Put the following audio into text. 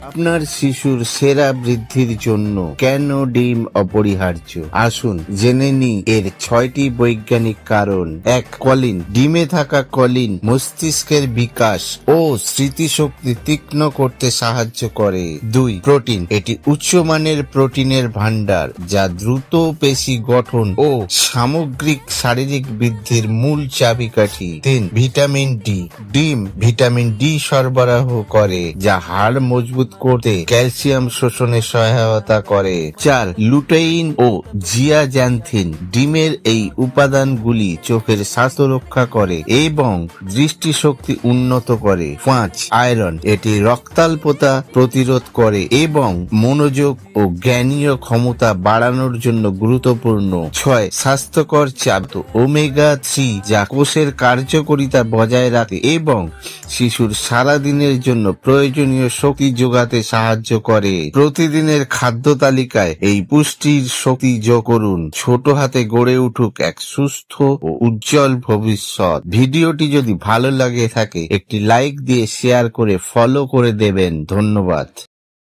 আপনার শিশুর সেরা বৃদ্ধির জন্য কেন ডিম অপরিহার্য? আসুন জেনে নিই এর 6টি বৈজ্ঞানিক কারণ। 1. কলিন। ডিমে থাকা কলিন মস্তিষ্কের বিকাশ ও স্মৃতিশক্তি তীক্ষ্ণ করতে সাহায্য করে। 2. প্রোটিন। এটি উচ্চমানের প্রোটিনের ভান্ডার যা দ্রুত পেশি গঠন ও সামগ্রিক শারীরিক বৃদ্ধির মূল চাবিকাঠি। 3. Vitamin D. ডিম ভিটামিন ডি সরবরাহ করে যা হাড় মজবুত করতে ক্যালসিয়াম শোষণে সহায়তা করে। 4. লুটেইন ও জিয়াজ্যান্থিন। ডিমের এই উপাদানগুলি চোখের স্বাস্থ্য রক্ষা করে এবং দৃষ্টিশক্তি উন্নত করে। 5. আয়রন। এটি রক্তাল্পতা প্রতিরোধ করে এবং মনোযোগ ও জ্ঞানীয় ক্ষমতা বাড়ানোর জন্য গুরুত্বপূর্ণ। 6. স্বাস্থ্যকর চাপ। ওমেগা 3 যা কোষের কার্যকারিতা বজায় রাখে এবং শিশুর সারাদিনের জন্য প্রয়োজনীয় শক্তি যোগাতে সাহায্য করে। প্রতিদিনের খাদ্য তালিকায় এই পুষ্টির শক্তি যোগ করুন। ছোট হাতে গড়ে উঠুক এক সুস্থ ও উজ্জ্বল ভবিষ্যৎ। ভিডিওটি যদি ভালো লাগে থাকে একটি লাইক দিয়ে শেয়ার করে ফলো করে দেবেন। ধন্যবাদ।